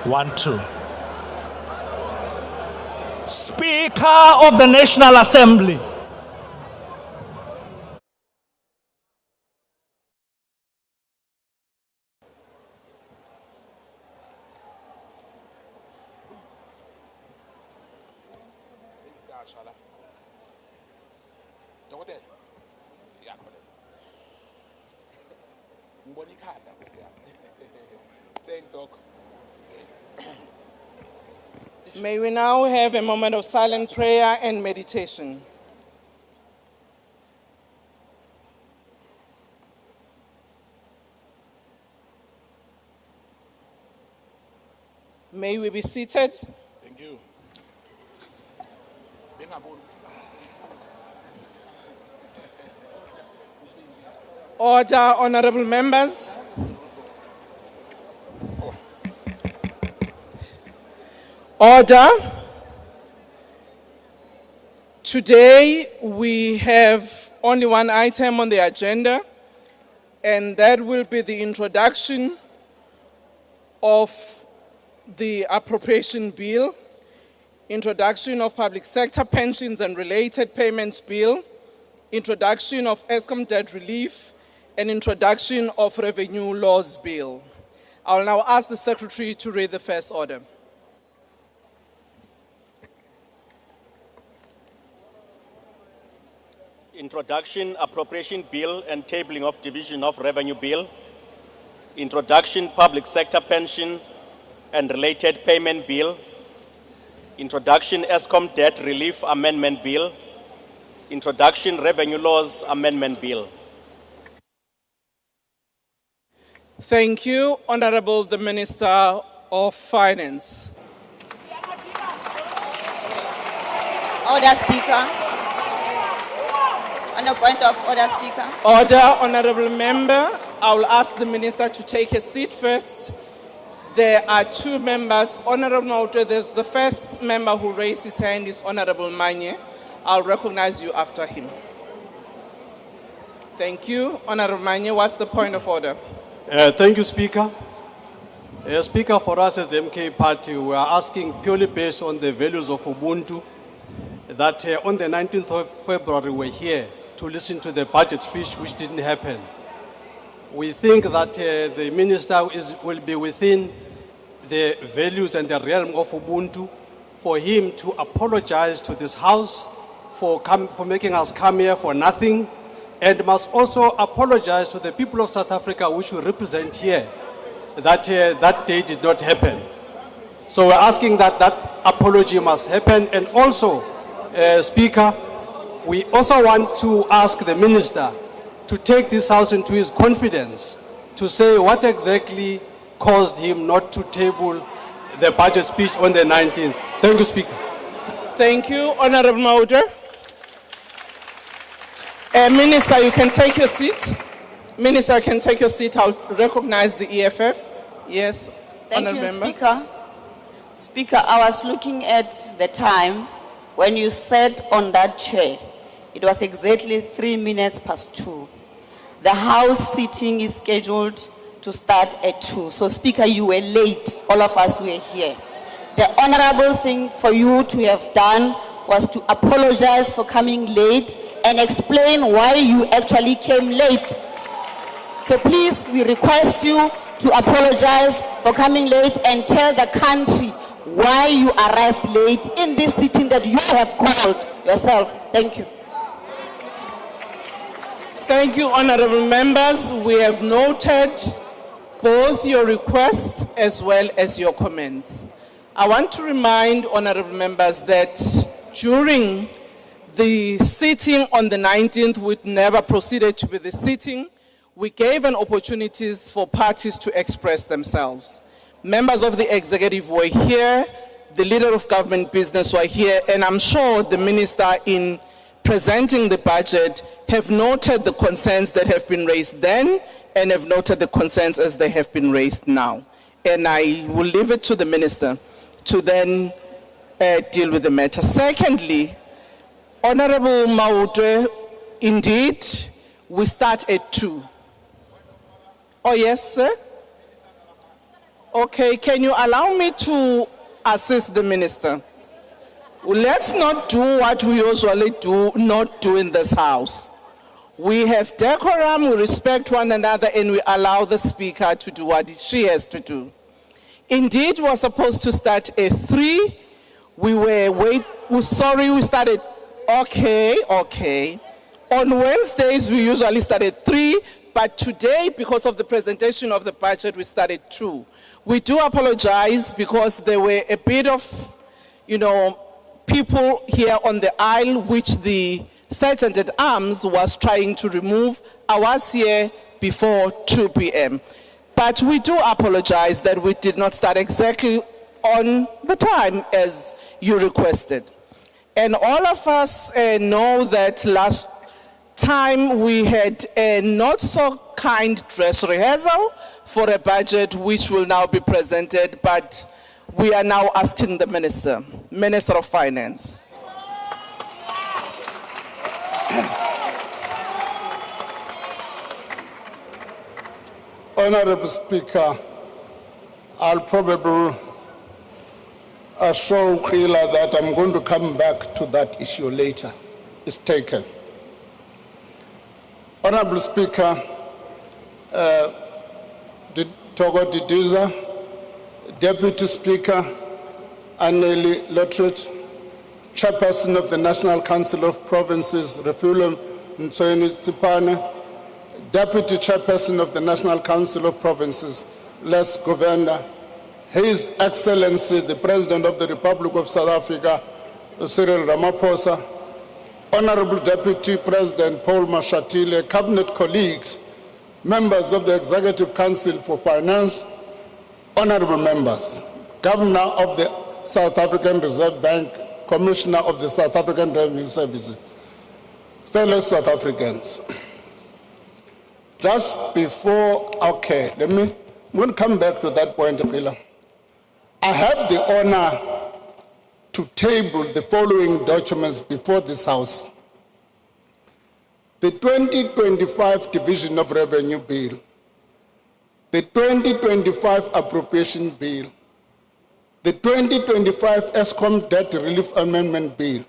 1, 2. Speaker of the National Assembly. May we now have a moment of silent prayer and meditation. May we be seated. Thank you. Order, honorable members. Order. Today we have only one item on the agenda, and that will be the introduction of the appropriation bill, introduction of public sector pensions and related payments bill, introduction of ESCOM debt relief, and introduction of revenue laws bill. I will now ask the secretary to read the first order. Introduction, appropriation bill and tabling of division of revenue bill. Introduction, public sector pension and related payment bill. Introduction, ESCOM debt relief amendment bill. Introduction, revenue laws amendment bill. Thank you, Honorable the Minister of Finance. Order, Speaker. On a point of order, Speaker. Order, Honorable Member. I will ask the Minister to take a seat first. There are two members. Honorable Mauta, there's the first member who raised his hand is Honorable Manye. I'll recognize you after him. Thank you. Honorable Manye, what's the point of order? Thank you, Speaker. Speaker, for us as the MK Party, we are asking purely based on the values of Ubuntu that on the 19th of February we're here to listen to the budget speech, which didn't happen. We think that the minister will be within the values and the realm of Ubuntu for him to apologize to this House for making us come here for nothing, and must also apologize to the people of South Africa, which we represent here, that that day did not happen. So we're asking that that apology must happen. And also, Speaker, we also want to ask the minister to take this House into his confidence to say what exactly caused him not to table the budget speech on the 19th. Thank you, Speaker. Thank you, Honorable Mauta. Minister, you can take your seat. Minister, you can take your seat. I'll recognize the EFF. Yes, Thank Honorable you, Member. Speaker. Speaker, I was looking at the time when you sat on that chair. It was exactly 3 minutes past 2. The House sitting is scheduled to start at 2. So, Speaker, you were late. All of us were here. The honorable thing for you to have done was to apologize for coming late and explain why you actually came late. So please, we request you to apologize for coming late and tell the country why you arrived late in this sitting that you have called yourself. Thank you. Thank you, honorable members. We have noted both your requests as well as your comments. I want to remind honorable members that during the sitting on the 19th, we never proceeded to be the sitting. We gave an opportunities for parties to express themselves. Members of the executive were here, the leader of government business were here, and I'm sure the minister in presenting the budget have noted the concerns that have been raised then and have noted the concerns as they have been raised now. And I will leave it to the minister to then deal with the matter. Secondly, Honorable Mauta, indeed, we start at 2. Oh, yes, sir? Okay, can you allow me to assist the minister? Let's not do what we usually not do in this house. We have decorum, we respect one another, and we allow the speaker to do what she has to do. Indeed, we were supposed to start at 3. We started, okay. On Wednesdays, we usually start at 3, but today, because of the presentation of the budget, we started 2. We do apologize because there were a bit of, people here on the aisle, which the Sergeant at Arms was trying to remove. I was here before 2 p.m. But we do apologize that we did not start exactly on the time as you requested. And all of us know that last time we had a not so kind dress rehearsal for a budget which will now be presented, but we are now asking the Minister of Finance. Honorable Speaker, I'll probably assure Khila that I'm going to come back to that issue later. It's taken. Honorable Speaker, Togo Didiza, Deputy Speaker, Anneli Lotrit, Chairperson of the National Council of Provinces, Refulum Ntsweni Tsipane, Deputy Chairperson of the National Council of Provinces, Les Governor, His Excellency, the President of the Republic of South Africa, Cyril Ramaphosa, Honorable Deputy President Paul Mashatile, Cabinet colleagues, members of the Executive Council for Finance, honorable members, Governor of the South African Reserve Bank, Commissioner of the South African Revenue Service, fellow South Africans. Just before, I'm going to come back to that point, Khila. I have the honor to table the following documents before this House. The 2025 Division of Revenue Bill, the 2025 Appropriation Bill, the 2025 ESCOM Debt Relief Amendment Bill,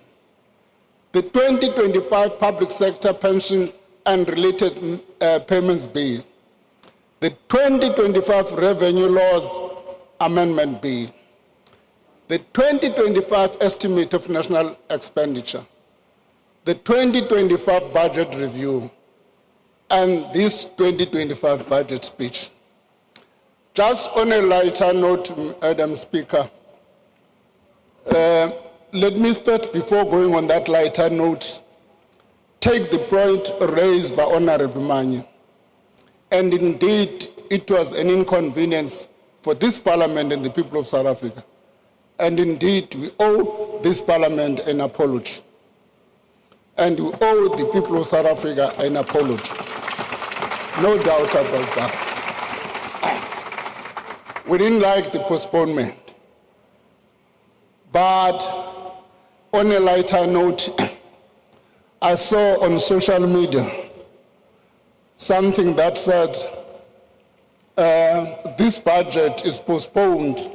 the 2025 Public Sector Pension and Related Payments Bill, the 2025 Revenue Laws Amendment Bill, the 2025 Estimate of National Expenditure, the 2025 Budget Review, and this 2025 Budget Speech. Just on a lighter note, Madam Speaker, let me first, before going on that lighter note, take the point raised by Honorable Manyi. And indeed, it was an inconvenience for this Parliament and the people of South Africa. And indeed, we owe this Parliament an apology. And we owe the people of South Africa an apology. No doubt about that. We didn't like the postponement. But on a lighter note, I saw on social media something that said this budget is postponed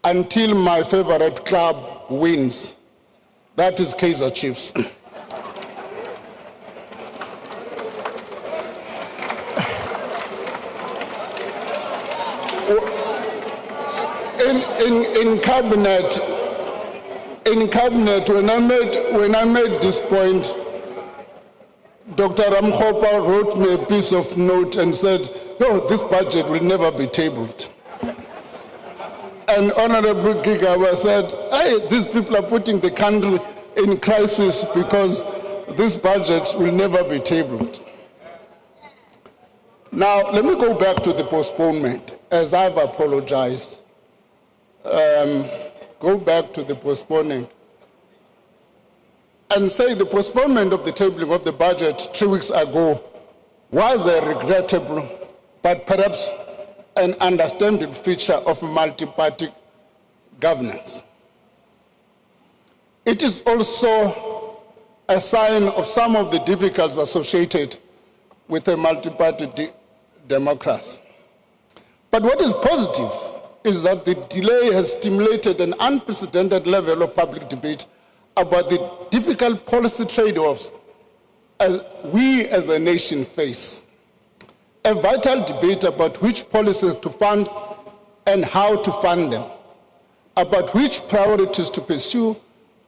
until my favorite club wins. That is Kaizer Chiefs. In cabinet, when I made this point, Dr. Ramkhopa wrote me a piece of note and said, "Oh, this budget will never be tabled." And Honorable Gigawa said, "Hey, these people are putting the country in crisis because this budget will never be tabled." Now, let me go back to the postponement, as I've apologized. Go back to the postponement and say the postponement of the tabling of the budget 3 weeks ago was a regrettable, but perhaps an understandable feature of multi-party governance. It is also a sign of some of the difficulties associated with a multi-party democracy. But what is positive is that the delay has stimulated an unprecedented level of public debate about the difficult policy trade-offs we as a nation face. A vital debate about which policies to fund and how to fund them, about which priorities to pursue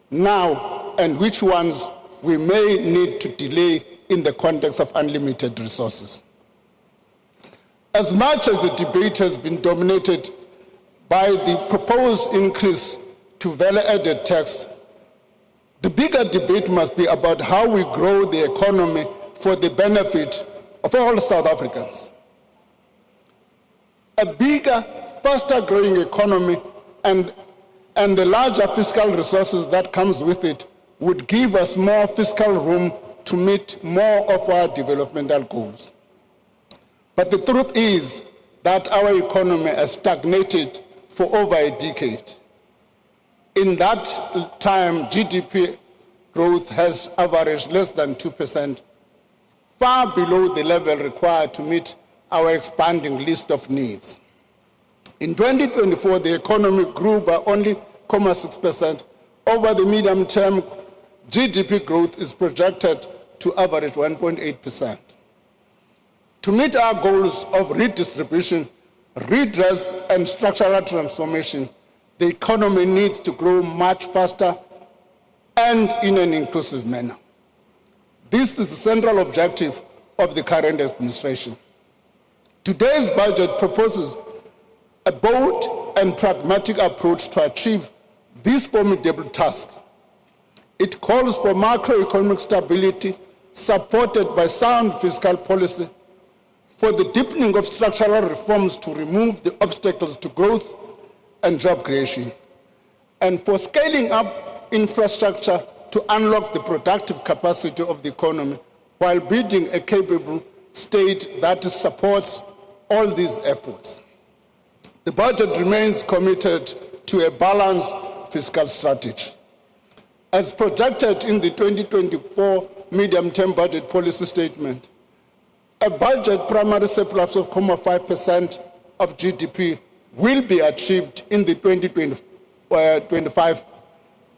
now and which ones we may need to delay in the context of unlimited resources. As much as the debate has been dominated by the proposed increase to value-added tax, the bigger debate must be about how we grow the economy for the benefit of all South Africans. A bigger, faster-growing economy and the larger fiscal resources that comes with it would give us more fiscal room to meet more of our developmental goals. But the truth is that our economy has stagnated for over a decade. In that time, GDP growth has averaged less than 2%, far below the level required to meet our expanding list of needs. In 2024, the economy grew by only 0.6%. Over the medium term, GDP growth is projected to average 1.8%. To meet our goals of redistribution, redress, and structural transformation, the economy needs to grow much faster and in an inclusive manner. This is the central objective of the current administration. Today's budget proposes a bold and pragmatic approach to achieve this formidable task. It calls for macroeconomic stability supported by sound fiscal policy, for the deepening of structural reforms to remove the obstacles to growth and job creation, and for scaling up infrastructure to unlock the productive capacity of the economy while building a capable state that supports all these efforts. The budget remains committed to a balanced fiscal strategy. As projected in the 2024 medium-term budget policy statement, a budget primary surplus of 0.5% of GDP will be achieved in the 2025,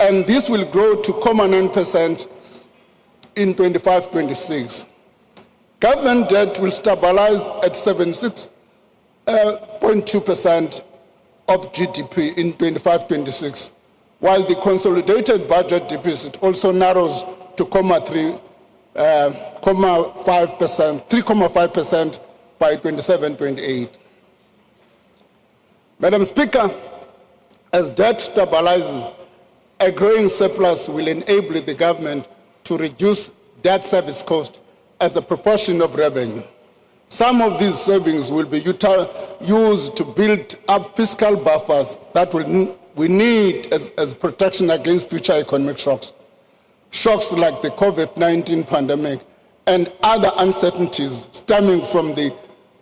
and this will grow to 0.9% in 25-26. Government debt will stabilize at 76.2% of GDP in 25-26, while the consolidated budget deficit also narrows to 3.5% by 27-28. Madam Speaker, as debt stabilizes, a growing surplus will enable the government to reduce debt service cost as a proportion of revenue. Some of these savings will be used to build up fiscal buffers that we need as protection against future economic shocks. Shocks like the COVID-19 pandemic and other uncertainties stemming from the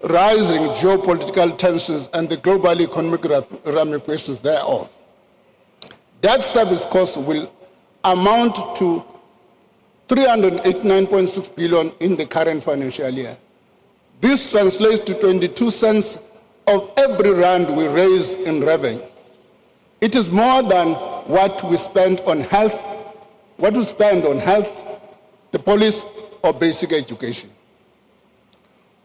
rising geopolitical tensions and the global economic ramifications thereof. Debt service costs will amount to 389.6 billion in the current financial year. This translates to 22 cents of every rand we raise in revenue. It is more than what we spend on health, the police, or basic education.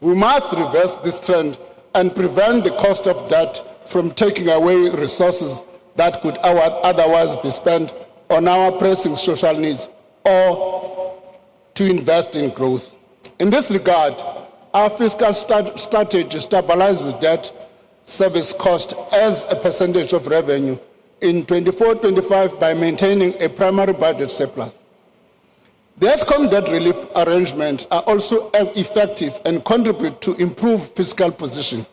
We must reverse this trend and prevent the cost of debt from taking away resources that could otherwise be spent on our pressing social needs or to invest in growth. In this regard, our fiscal strategy stabilizes debt service cost as a percentage of revenue in 24-25 by maintaining a primary budget surplus. The ESCOM debt relief arrangements are also effective and contribute to improved fiscal position.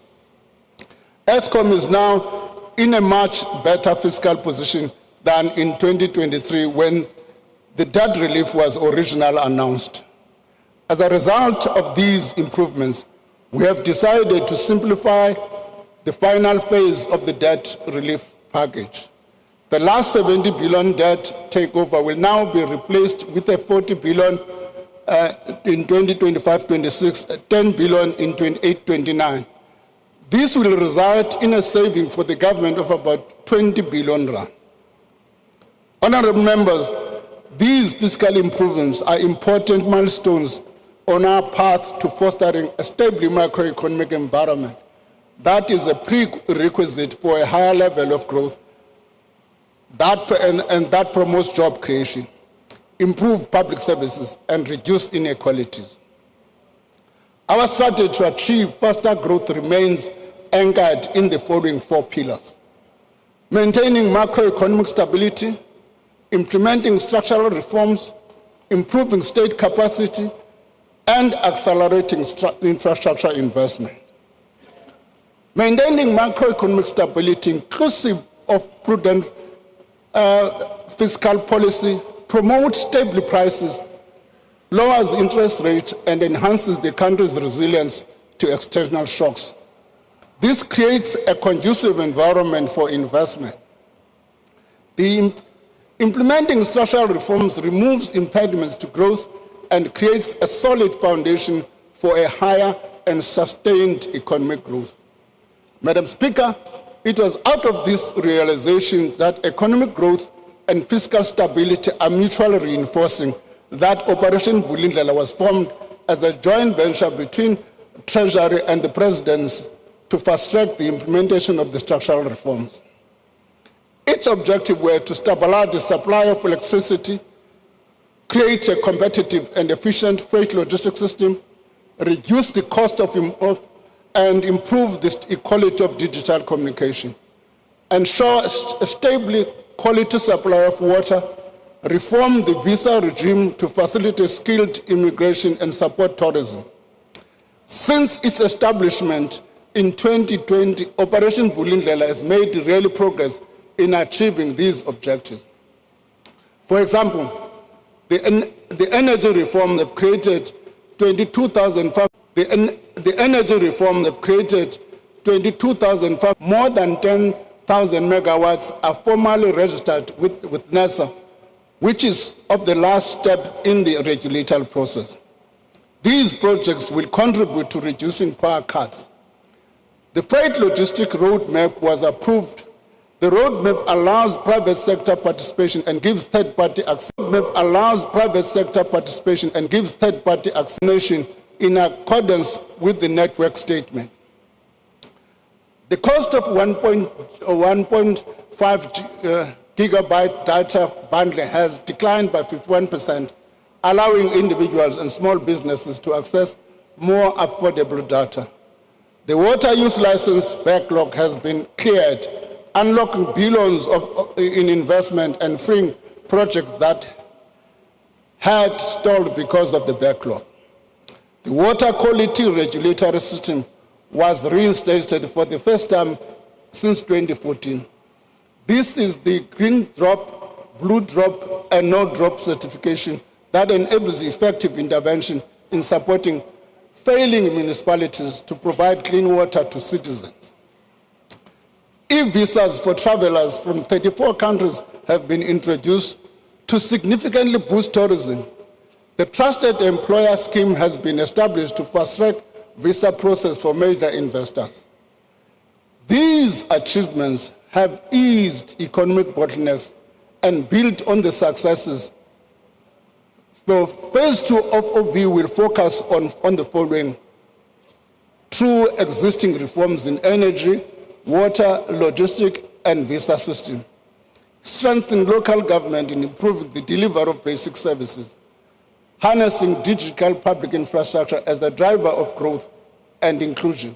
ESCOM is now in a much better fiscal position than in 2023 when the debt relief was originally announced. As a result of these improvements, we have decided to simplify the final phase of the debt relief package. The last 70 billion debt takeover will now be replaced with a 40 billion in 2025-26, 10 billion in 28-29. This will result in a saving for the government of about 20 billion rand. Honorable members, these fiscal improvements are important milestones on our path to fostering a stable macroeconomic environment that is a prerequisite for a higher level of growth and that promotes job creation, improve public services, and reduce inequalities. Our strategy to achieve faster growth remains anchored in the following 4 pillars: maintaining macroeconomic stability, implementing structural reforms, improving state capacity, and accelerating infrastructure investment. Maintaining macroeconomic stability, inclusive of prudent fiscal policy, promotes stable prices, lowers interest rates, and enhances the country's resilience to external shocks. This creates a conducive environment for investment. Implementing structural reforms removes impediments to growth and creates a solid foundation for a higher and sustained economic growth. Madam Speaker, it was out of this realization that economic growth and fiscal stability are mutually reinforcing that Operation Vulindlela was formed as a joint venture between Treasury and the Presidency to fast-track the implementation of the structural reforms. Its objective were to stabilize the supply of electricity, create a competitive and efficient freight logistics system, reduce the cost and improve the quality of digital communication, ensure a stable quality supply of water, reform the visa regime to facilitate skilled immigration and support tourism. Since its establishment in 2020, Operation Vulindlela has made real progress in achieving these objectives. For example, the energy reform that created 22,005. The energy reform that created 22,005. More than 10,000 megawatts are formally registered with NASA, which is of the last step in the regulatory process. These projects will contribute to reducing power cuts. The freight logistic roadmap was approved. The roadmap allows private sector participation and gives third-party access. Acceleration in accordance with the network statement. The cost of 1.5 gigabyte data bundle has declined by 51%, allowing individuals and small businesses to access more affordable data. The water use license backlog has been cleared, unlocking billions in investment and freeing projects that had stalled because of the backlog. The water quality regulatory system was reinstated for the first time since 2014. This is the green drop, blue drop, and no drop certification that enables effective intervention in supporting failing municipalities to provide clean water to citizens. E-visas for travelers from 34 countries have been introduced to significantly boost tourism. The Trusted Employer Scheme has been established to fast-track visa process for major investors. These achievements have eased economic bottlenecks and built on the successes. So phase 2 of OV will focus on the following: through existing reforms in energy, water, logistic, and visa system. Strengthen local government in improving the delivery of basic services. Harnessing digital public infrastructure as a driver of growth and inclusion,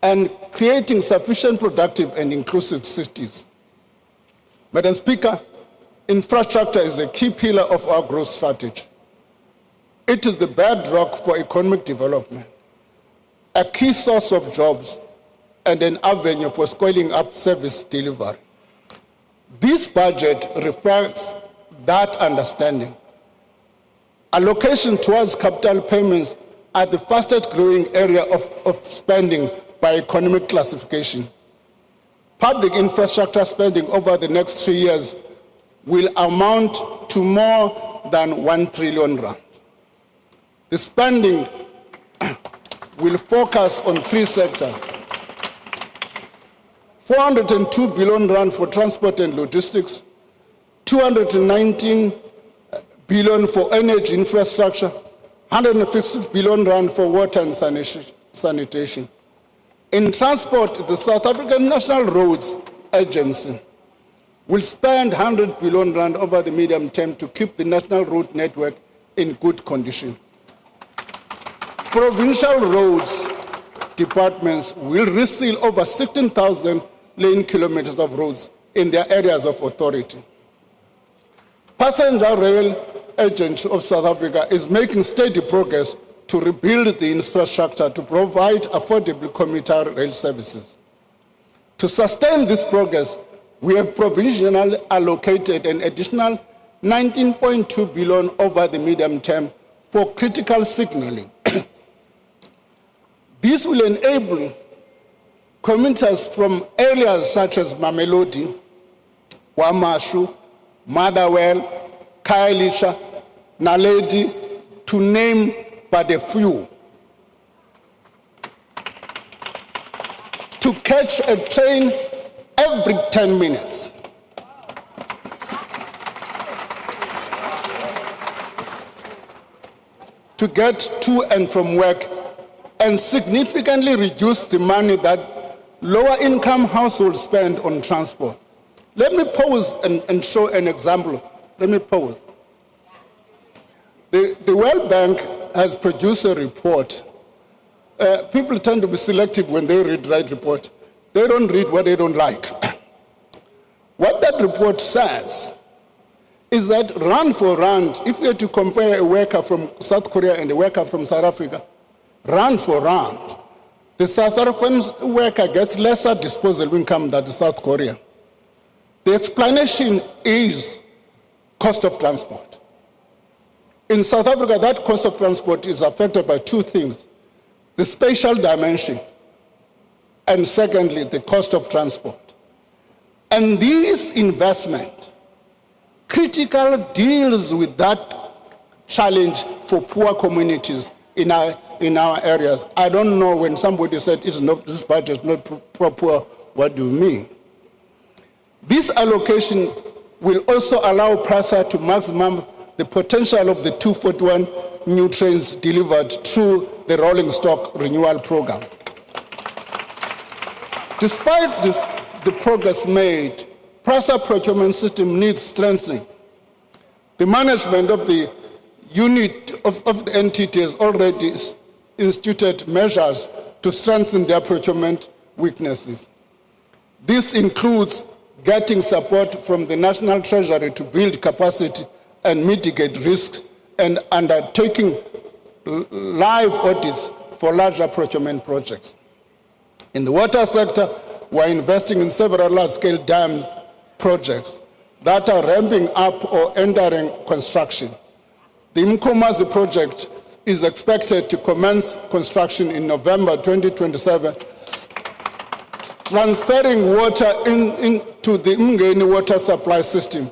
and creating sufficient productive and inclusive cities. Madam Speaker, infrastructure is a key pillar of our growth strategy. It is the bedrock for economic development, a key source of jobs, and an avenue for scaling up service delivery. This budget reflects that understanding. Allocation towards capital payments are the fastest growing area of spending by economic classification. Public infrastructure spending over the next 3 years will amount to more than 1 trillion rand. The spending will focus on 3 sectors: 402 billion rand for transport and logistics, 219 billion for energy infrastructure, 156 billion rand for water and sanitation. In transport, the South African National Roads Agency will spend 100 billion rand over the medium term to keep the national road network in good condition. Provincial roads departments will reseal over 16,000 lane kilometers of roads in their areas of authority. Passenger Rail Agency of South Africa is making steady progress to rebuild the infrastructure to provide affordable commuter rail services. To sustain this progress, we have provisionally allocated an additional 19.2 billion over the medium term for critical signaling. This will enable commuters from areas such as Mamelodi, Wamashu, Motherwell, Khayelitsha, Naledi, to name but a few, to catch a train every 10 minutes. To get to and from work and significantly reduce the money that lower income households spend on transport. Let me pause and show an example. Let me pause. The World Bank has produced a report. People tend to be selective when they read the right report. They don't read what they don't like. What that report says is that rand for rand, if you had to compare a worker from South Korea and a worker from South Africa, rand for rand, the South African worker gets lesser disposable income than the South Korea. The explanation is cost of transport. In South Africa, that cost of transport is affected by two things: the spatial dimension, and secondly, the cost of transport. And this investment critically deals with that challenge for poor communities in our areas. I don't know, when somebody said it's not, this budget is not proper, what do you mean? This allocation will also allow PRASA to maximum the potential of the 241 new trains delivered through the rolling stock renewal program. Despite the progress made, PRASA procurement system needs strengthening. The management of the unit of the entity has already instituted measures to strengthen their procurement weaknesses. This includes getting support from the National Treasury to build capacity and mitigate risks, and undertaking live audits for larger procurement projects. In the water sector, we're investing in several large-scale dam projects that are ramping up or entering construction. The Mkomazi project is expected to commence construction in November 2027, transferring water into the Mngeni water supply system.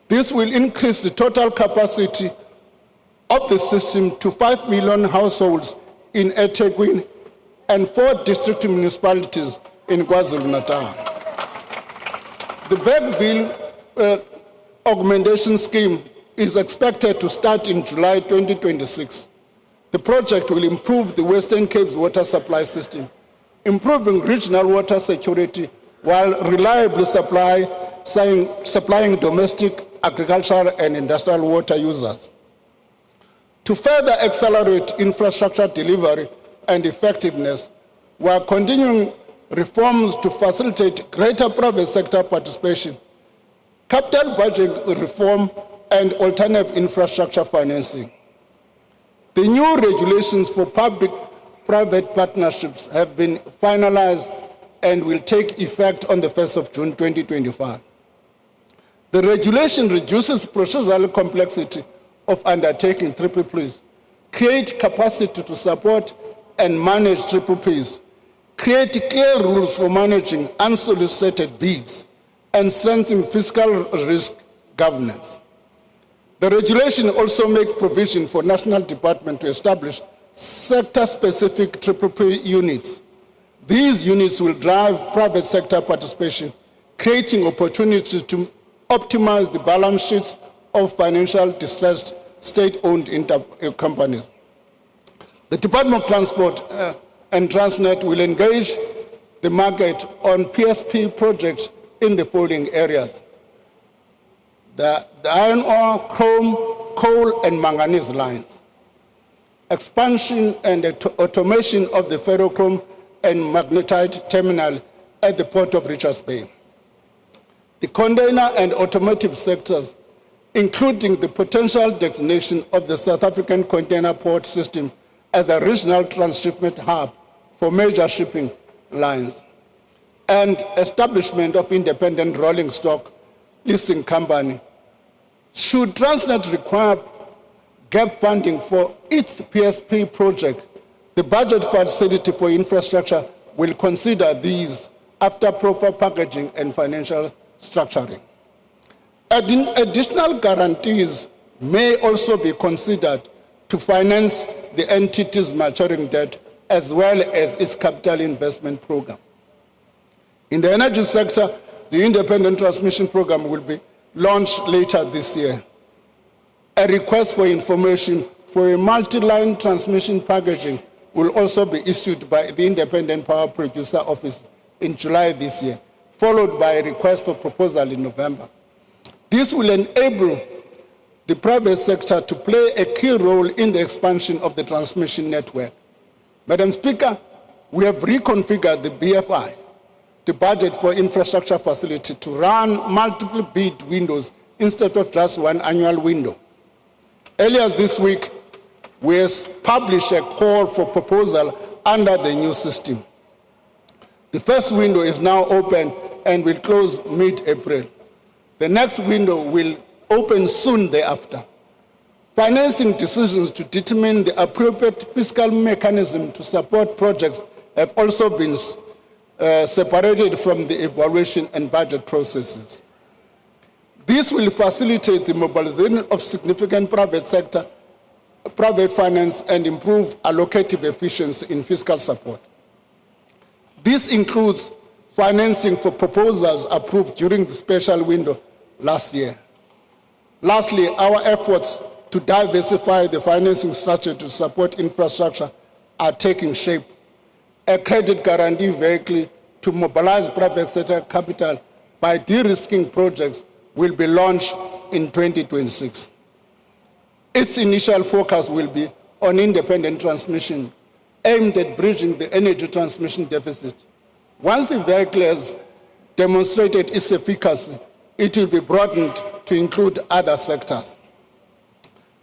This will increase the total capacity of the system to 5 million households in eThekwini and 4 district municipalities in KwaZulu-Natal. The Bergville augmentation scheme is expected to start in July 2026. The project will improve the Western Cape's water supply system, improving regional water security while reliably supplying domestic, agricultural, and industrial water users. To further accelerate infrastructure delivery and effectiveness, we are continuing reforms to facilitate greater private sector participation, capital budget reform, and alternative infrastructure financing. The new regulations for public-private partnerships have been finalized and will take effect on the 1st of June 2025. The regulation reduces procedural complexity of undertaking PPPs, create capacity to support and manage PPPs, create clear rules for managing unsolicited bids, and strengthen fiscal risk governance. The regulation also makes provision for national department to establish sector-specific PPP units These units will drive private sector participation, creating opportunities to optimize the balance sheets of financial distressed state-owned companies. The Department of Transport and Transnet will engage the market on PSP projects in the following areas: the iron ore, chrome, coal, and manganese lines, expansion and automation of the ferrochrome and magnetite terminal at the port of Richards Bay, the container and automotive sectors, including the potential designation of the South African container port system as a regional transshipment hub for major shipping lines, and establishment of independent rolling stock leasing company. Should Transnet require gap funding for its PSP project, the budget facility for infrastructure will consider these after proper packaging and financial structuring. Additional guarantees may also be considered to finance the entity's maturing debt as well as its capital investment program. In the energy sector, the independent transmission program will be launched later this year. A request for information for a multi-line transmission packaging will also be issued by the Independent Power Producer Office in July this year, followed by a request for proposal in November. This will enable the private sector to play a key role in the expansion of the transmission network. Madam Speaker, we have reconfigured the BFI, the budget for infrastructure facility, to run multiple bid windows instead of just one annual window. Earlier this week, we published a call for proposal under the new system. The first window is now open and will close mid-April. The next window will open soon thereafter. Financing decisions to determine the appropriate fiscal mechanism to support projects have also been separated from the evaluation and budget processes. This will facilitate the mobilization of significant private finance and improve allocative efficiency in fiscal support. This includes financing for proposals approved during the special window last year. Lastly, our efforts to diversify the financing structure to support infrastructure are taking shape. A credit guarantee vehicle to mobilize private sector capital by de-risking projects will be launched in 2026. Its initial focus will be on independent transmission, aimed at bridging the energy transmission deficit. Once the vehicle has demonstrated its efficacy, it will be broadened to include other sectors.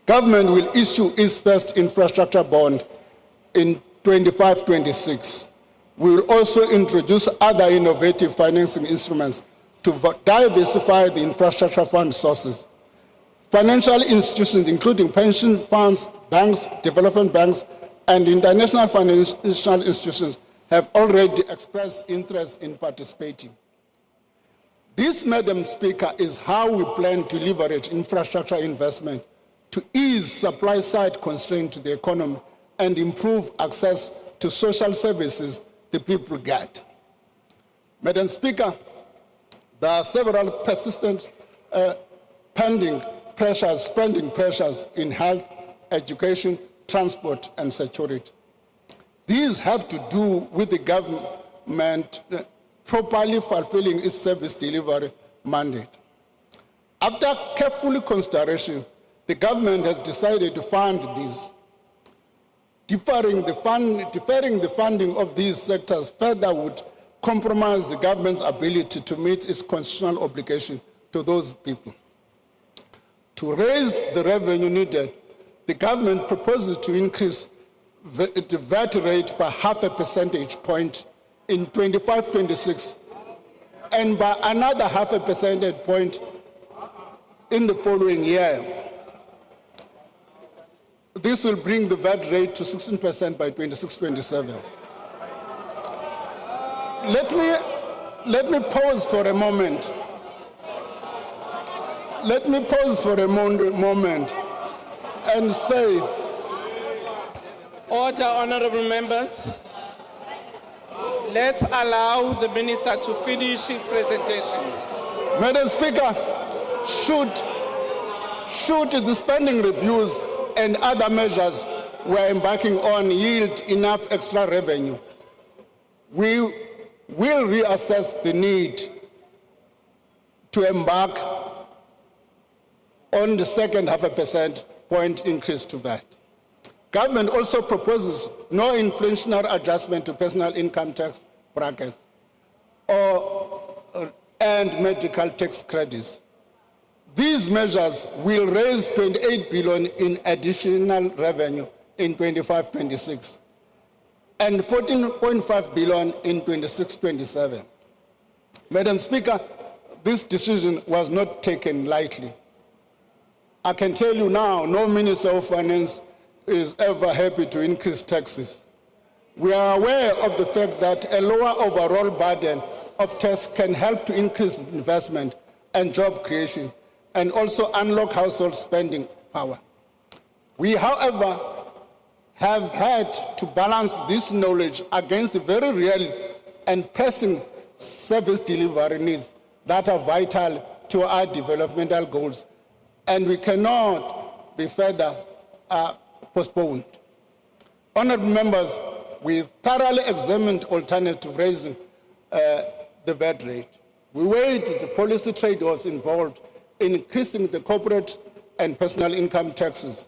Government will issue its first infrastructure bond in 25-26. We will also introduce other innovative financing instruments to diversify the infrastructure fund sources. Financial institutions, including pension funds, banks, development banks, and international financial institutions, have already expressed interest in participating. This, Madam Speaker, is how we plan to leverage infrastructure investment to ease supply-side constraints to the economy and improve access to social services the people get. Madam Speaker, there are several persistent spending pressures in health, education, transport, and security. These have to do with the government properly fulfilling its service delivery mandate. After careful consideration, the government has decided to fund these. Deferring the funding of these sectors further would compromise the government's ability to meet its constitutional obligation to those people. To raise the revenue needed, the government proposes to increase the VAT rate by 0.5 percentage point in 25-26 and by another 0.5 percentage point in the following year. This will bring the VAT rate to 16% by 26-27. Let me pause for a moment. Let me pause for a moment and say, Order, honorable members. Let's allow the minister to finish his presentation. Madam Speaker, should the spending reviews and other measures we're embarking on yield enough extra revenue, we will reassess the need to embark on the second 0.5% point increase to that. Government also proposes no inflationary adjustment to personal income tax brackets and medical tax credits. These measures will raise 28 billion in additional revenue in 25-26 and 14.5 billion in 26-27. Madam Speaker, this decision was not taken lightly. I can tell you now, no Minister of Finance is ever happy to increase taxes. We are aware of the fact that a lower overall burden of tax can help to increase investment and job creation and also unlock household spending power. We, however, have had to balance this knowledge against the very real and pressing service delivery needs that are vital to our developmental goals, and we cannot be further postponed. Honourable members, we thoroughly examined alternative raising the VAT rate. We weighed the policy trade-offs involved in increasing the corporate and personal income taxes.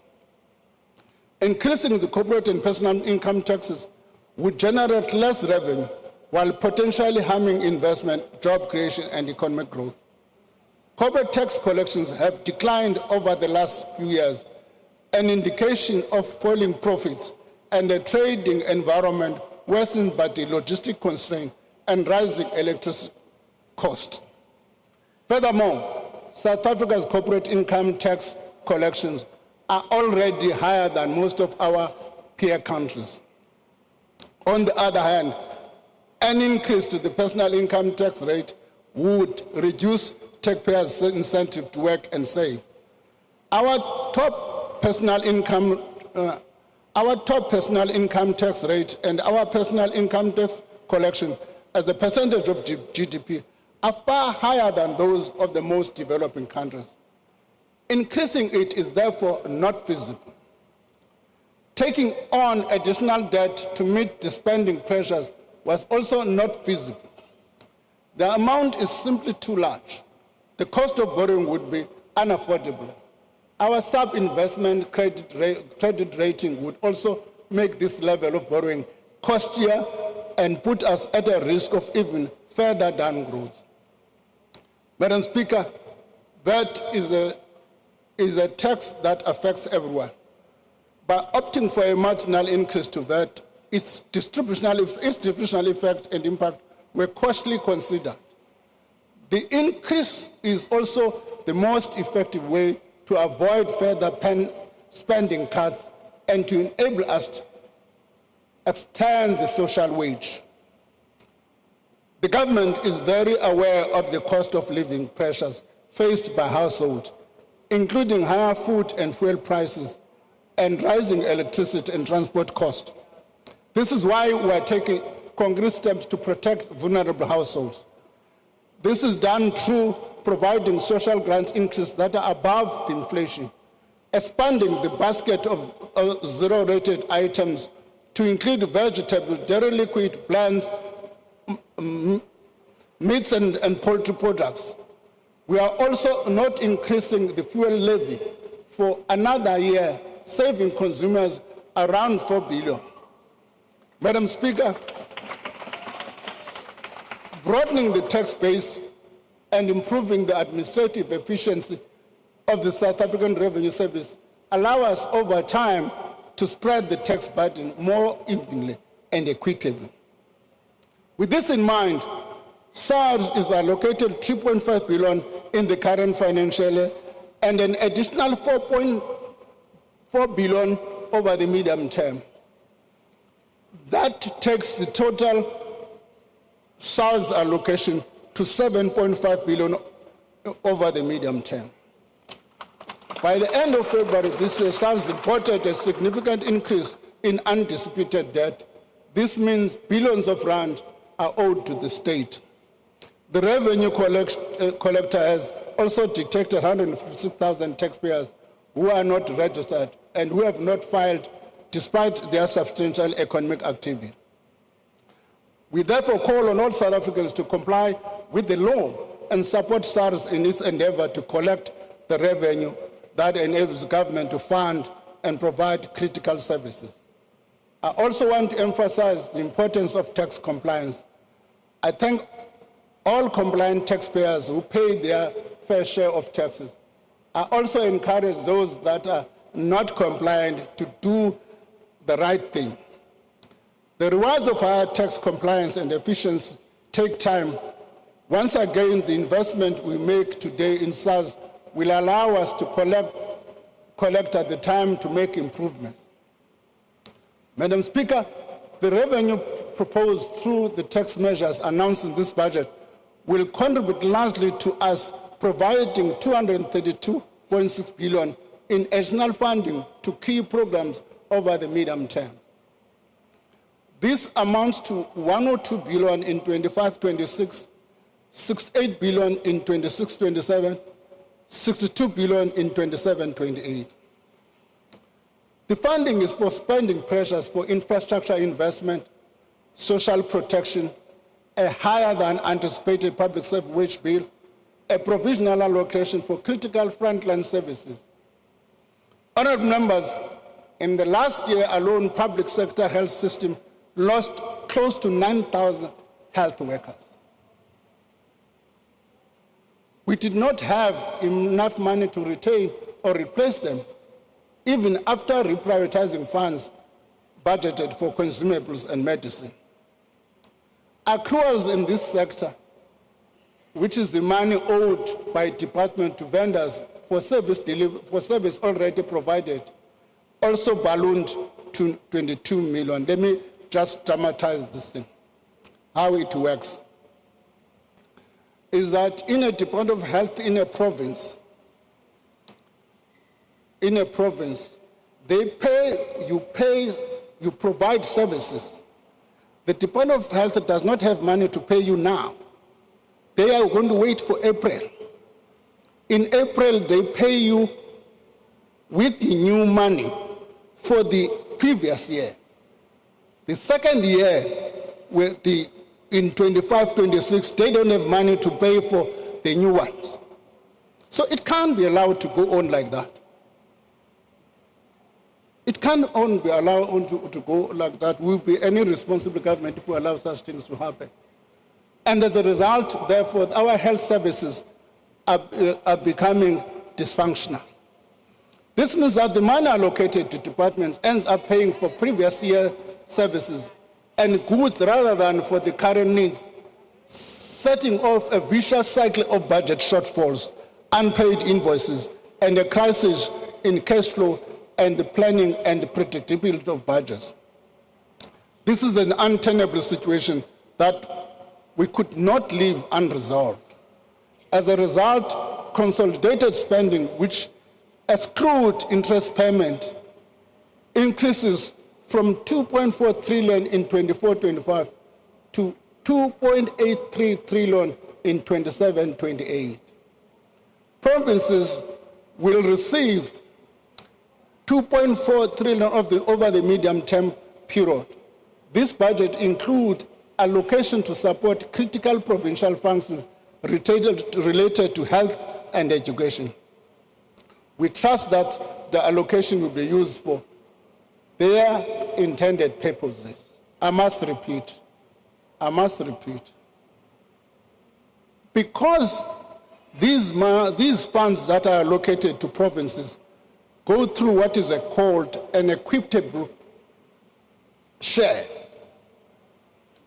Increasing the corporate and personal income taxes would generate less revenue while potentially harming investment, job creation, and economic growth. Corporate tax collections have declined over the last few years, an indication of falling profits and a trading environment worsened by the logistic constraint and rising electricity cost. Furthermore, South Africa's corporate income tax collections are already higher than most of our peer countries. On the other hand, an increase to the personal income tax rate would reduce taxpayers' incentive to work and save. Our top personal income tax rate and our personal income tax collection as a percentage of GDP are far higher than those of the most developing countries. Increasing it is therefore not feasible. Taking on additional debt to meet the spending pressures was also not feasible. The amount is simply too large. The cost of borrowing would be unaffordable. Our sub-investment credit rating would also make this level of borrowing costlier and put us at a risk of even further downgrowth. Madam Speaker, VAT is a tax that affects everyone. By opting for a marginal increase to VAT, its distributional effect and impact were costly considered. The increase is also the most effective way to avoid further spending cuts and to enable us to extend the social wage. The government is very aware of the cost of living pressures faced by households, including higher food and fuel prices and rising electricity and transport costs. This is why we are taking concrete steps to protect vulnerable households. This is done through providing social grant increases that are above inflation, expanding the basket of zero-rated items to include vegetables, dairy liquid, blends, meats and poultry products. We are also not increasing the fuel levy for another year, saving consumers around 4 billion. Madam Speaker, broadening the tax base and improving the administrative efficiency of the South African Revenue Service allow us over time to spread the tax burden more evenly and equitably. With this in mind, SARS is allocated 3.5 billion in the current financial year and an additional 4.4 billion over the medium term. That takes the total SARS allocation to 7.5 billion over the medium term. By the end of February this year, SARS reported a significant increase in undisputed debt. This means billions of rand are owed to the state. The revenue collector has also detected 156,000 taxpayers who are not registered and who have not filed despite their substantial economic activity. We therefore call on all South Africans to comply with the law and support SARS in its endeavor to collect the revenue that enables government to fund and provide critical services. I also want to emphasize the importance of tax compliance. I thank all compliant taxpayers who pay their fair share of taxes. I also encourage those that are not compliant to do the right thing. The rewards of higher tax compliance and efficiency take time. Once again, the investment we make today in SARS will allow us to collect at the time to make improvements. Madam Speaker, the revenue proposed through the tax measures announced in this budget will contribute largely to us providing 232.6 billion in additional funding to key programs over the medium term. This amounts to 102 billion in 25-26, 68 billion in 26-27, 62 billion in 27-28. The funding is for spending pressures for infrastructure investment, social protection, a higher than anticipated public service wage bill, a provisional allocation for critical frontline services. Honourable members, in the last year alone, public sector health system lost close to 9,000 health workers. We did not have enough money to retain or replace them, even after reprioritizing funds budgeted for consumables and medicine. Accruals in this sector, which is the money owed by department to vendors for service already provided, also ballooned to 22 million. Let me just dramatize this thing. How it works is that in a Department of Health in a province, they pay, you provide services. The Department of Health does not have money to pay you now. They are going to wait for April. In April, they pay you with the new money for the previous year. The second year, in 25-26, they don't have money to pay for the new ones. So it can't be allowed to go on like that. It can't be allowed to go like that. Will be any responsible government if we allow such things to happen. And as a result, therefore, our health services are becoming dysfunctional. This means that the money allocated to departments ends up paying for previous year services and goods rather than for the current needs, setting off a vicious cycle of budget shortfalls, unpaid invoices, and a crisis in cash flow and the planning and the predictability of budgets. This is an untenable situation that we could not leave unresolved. As a result, consolidated spending, which exclude interest payment, increases from 2.4 trillion in 24-25 to 2.83 trillion in 27-28. Provinces will receive 2.4 trillion over the medium-term period. This budget includes allocation to support critical provincial functions related to health and education. We trust that the allocation will be used for their intended purposes. I must repeat, because these funds that are allocated to provinces go through what is called an equitable share.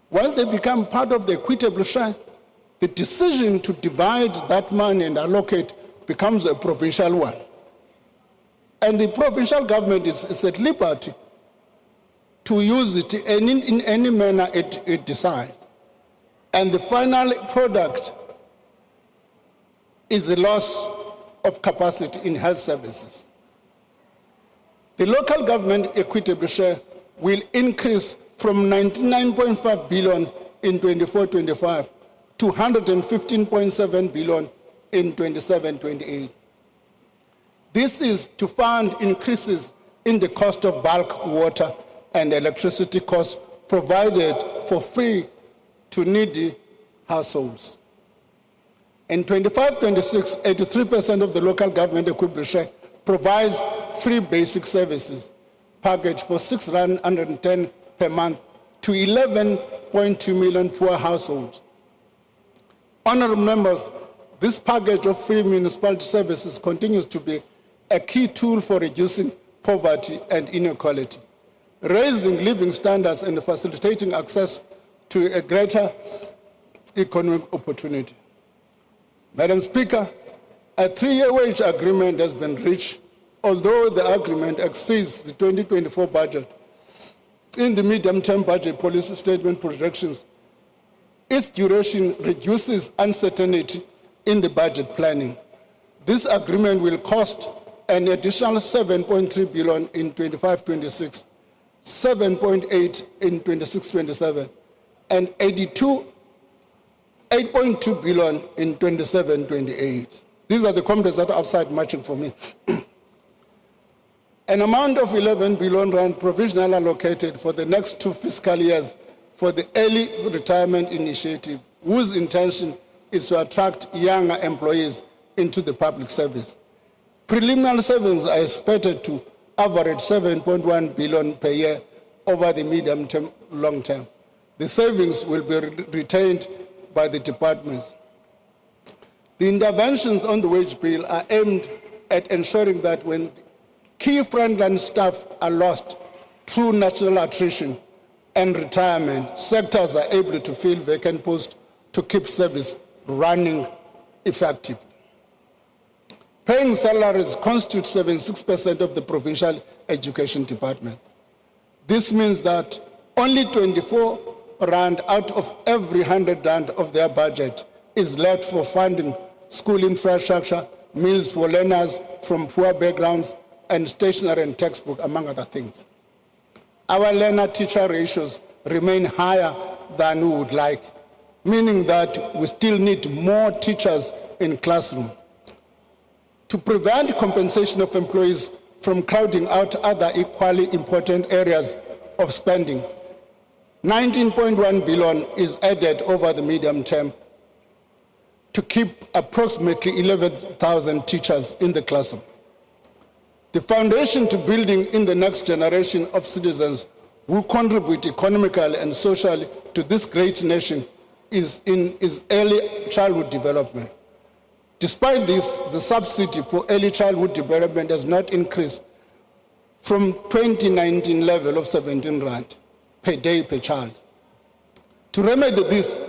Once they become part of the equitable share, the decision to divide that money and allocate becomes a provincial one. And the provincial government is at liberty to use it in any manner it decides. And the final product is the loss of capacity in health services. The local government equitable share will increase from 99.5 billion in 24-25 to 115.7 billion in 27-28. This is to fund increases in the cost of bulk water and electricity costs provided for free to needy households. In 25-26, 83% of the local government equivalent share provides free basic services package for R610 per month to 11.2 million poor households. Honorable members, this package of free municipality services continues to be a key tool for reducing poverty and inequality, raising living standards and facilitating access to a greater economic opportunity. Madam Speaker, a 3-year wage agreement has been reached, although the agreement exceeds the 2024 budget. In the medium-term budget policy statement projections, its duration reduces uncertainty in the budget planning. This agreement will cost an additional 7.3 billion in 25-26, 7.8 in 26-27, and 8.2 billion in 27-28. These are the companies that are outside matching for me. An amount of 11 billion rand provisionally allocated for the next 2 fiscal years for the early retirement initiative, whose intention is to attract younger employees into the public service. Preliminary savings are expected to average 7.1 billion per year over the medium term, long term. The savings will be retained by the departments. The interventions on the wage bill are aimed at ensuring that when key frontline staff are lost through natural attrition and retirement, sectors are able to fill vacant posts to keep service running effectively. Paying salaries constitute 76% of the provincial education department. This means that only 24 rand out of every 100 rand of their budget is left for funding school infrastructure, meals for learners from poor backgrounds, and stationery and textbook, among other things. Our learner-teacher ratios remain higher than we would like, meaning that we still need more teachers in classroom. To prevent compensation of employees from crowding out other equally important areas of spending, 19.1 billion is added over the medium term to keep approximately 11,000 teachers in the classroom. The foundation to building in the next generation of citizens who contribute economically and socially to this great nation is early childhood development. Despite this, the subsidy for early childhood development has not increased from 2019 level of 17 rand per day per child. To remedy this,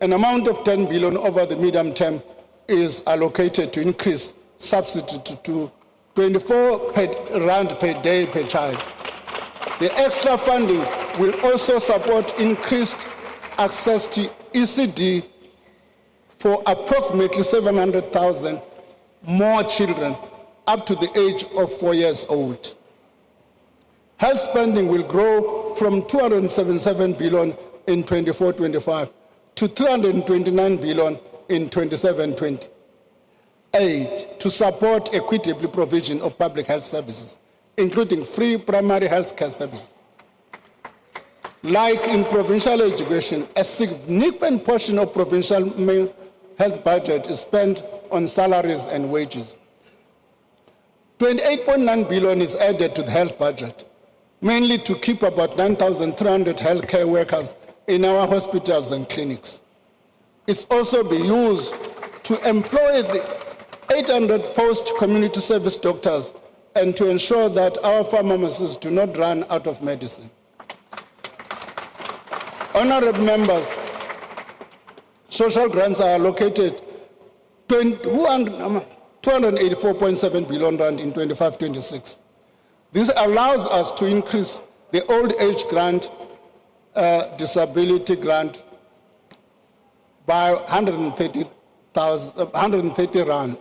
an amount of 10 billion over the medium term is allocated to increase subsidy to 24 rand per day per child. The extra funding will also support increased access to ECD for approximately 700,000 more children up to the age of 4 years old. Health spending will grow from 277 billion in 24-25 to 329 billion in 27-28 to support equitable provision of public health services, including free primary health care services. Like in provincial education, a significant portion of provincial health budget is spent on salaries and wages. 28.9 billion is added to the health budget, mainly to keep about 9,300 healthcare workers in our hospitals and clinics. It's also be used to employ the 800 post-community service doctors and to ensure that our pharmacists do not run out of medicine. Honorable members, social grants are allocated 284.7 billion rand in 25-26. This allows us to increase the old age grant, disability grant by 130 rand.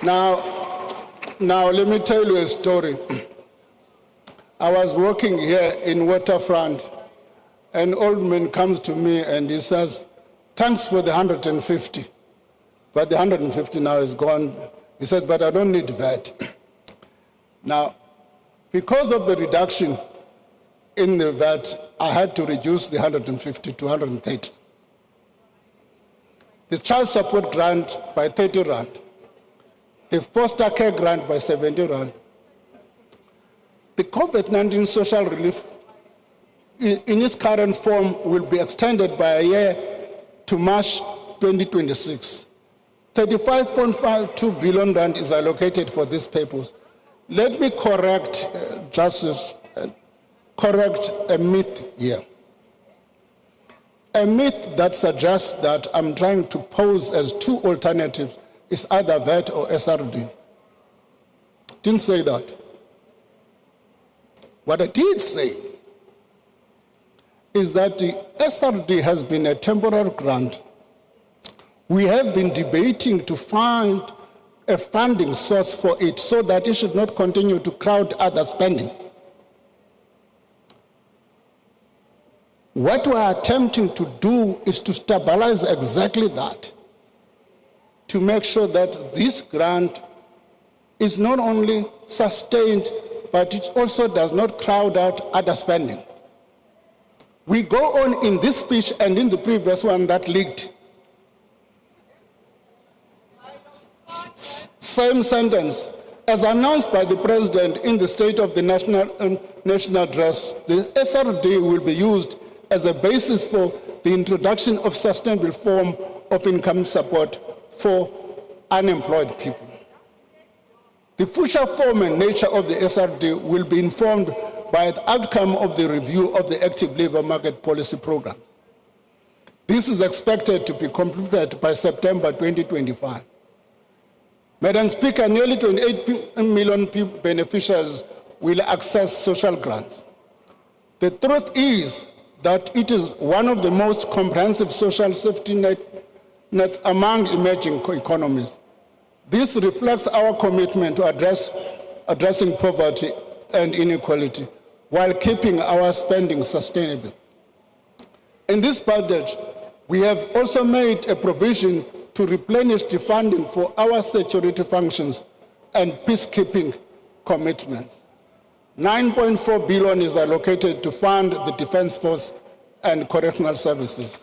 Now let me tell you a story. I was working here in Waterfront an old man comes to me and he says, thanks for the 150, but the 150 now is gone. He says, but I don't need VAT. Now, because of the reduction in the VAT, I had to reduce the 150 to 130. The child support grant by 30 rand, the foster care grant by 70 rand. The COVID-19 social relief in its current form will be extended by a year to March 2026. 35.52 billion rand is allocated for this purpose. Let me correct, correct a myth here. A myth that suggests that I'm trying to pose as two alternatives is either VAT or SRD. Didn't say that. What I did say is that the SRD has been a temporary grant. We have been debating to find a funding source for it so that it should not continue to crowd other spending. What we are attempting to do is to stabilize exactly that, to make sure that this grant is not only sustained, but it also does not crowd out other spending. We go on in this speech and in the previous one that leaked. Same sentence. As announced by the President in the State of the National Address, the SRD will be used as a basis for the introduction of sustainable form of income support for unemployed people. The future form and nature of the SRD will be informed by the outcome of the review of the active labor market policy programs. This is expected to be completed by September 2025. Madam Speaker, nearly 28 million beneficiaries will access social grants. The truth is that it is one of the most comprehensive social safety nets among emerging economies. This reflects our commitment to addressing poverty and inequality while keeping our spending sustainable. In this budget, we have also made a provision to replenish the funding for our security functions and peacekeeping commitments. 9.4 billion is allocated to fund the Defence Force and correctional services.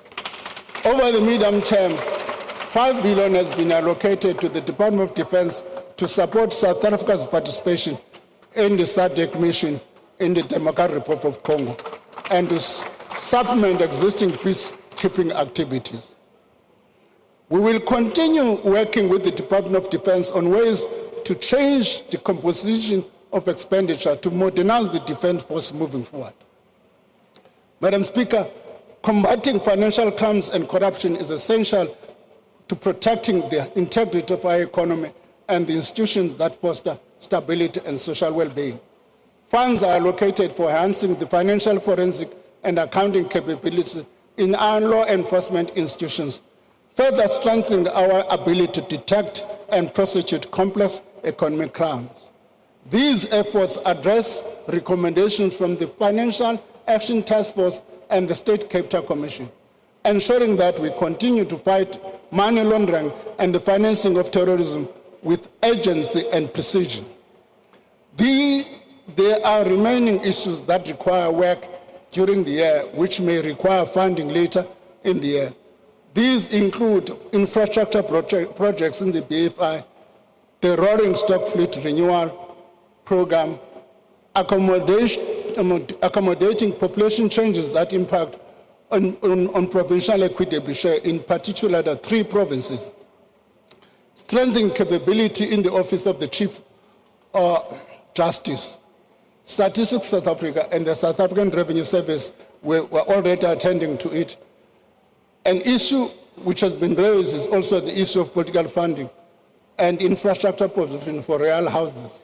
Over the medium term, 5 billion has been allocated to the Department of Defense to support South Africa's participation in the SADC mission in the Democratic Republic of Congo and to supplement existing peacekeeping activities. We will continue working with the Department of Defense on ways to change the composition of expenditure to modernize the defense force moving forward. Madam Speaker, combating financial crimes and corruption is essential to protecting the integrity of our economy and the institutions that foster stability and social well-being. Funds are allocated for enhancing the financial forensic and accounting capabilities in our law enforcement institutions, further strengthening our ability to detect and prosecute complex economic crimes. These efforts address recommendations from the Financial Action Task Force and the State Capital Commission, ensuring that we continue to fight money laundering and the financing of terrorism with urgency and precision. There are remaining issues that require work during the year, which may require funding later in the year. These include infrastructure projects in the BFI, the rolling stock fleet renewal program, accommodating population changes that impact on provincial equitable share, in particular the 3 provinces, strengthening capability in the Office of the Chief Justice, Statistics South Africa and the South African Revenue Service were already attending to it. An issue which has been raised is also the issue of political funding and infrastructure provision for real houses.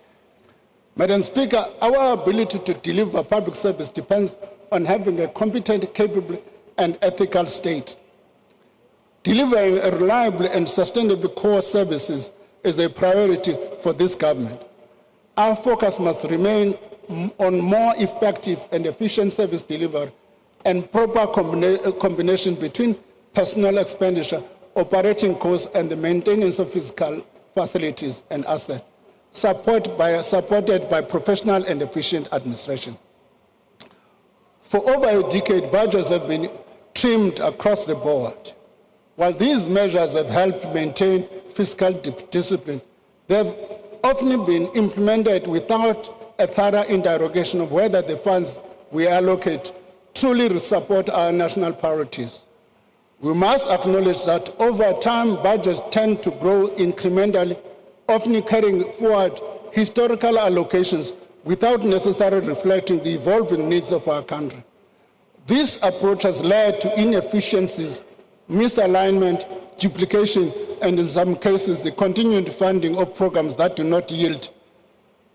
Madam Speaker, our ability to deliver public service depends on having a competent, capable, and ethical state. Delivering a reliable and sustainable core services is a priority for this government. Our focus must remain on more effective and efficient service delivery, and proper combination between personal expenditure, operating costs, and the maintenance of fiscal facilities and assets, supported by professional and efficient administration. For over a decade, budgets have been trimmed across the board. While these measures have helped maintain fiscal discipline, they've often been implemented without a thorough interrogation of whether the funds we allocate truly support our national priorities. We must acknowledge that over time, budgets tend to grow incrementally, often carrying forward historical allocations without necessarily reflecting the evolving needs of our country. This approach has led to inefficiencies, misalignment, duplication, and in some cases, the continued funding of programs that do not yield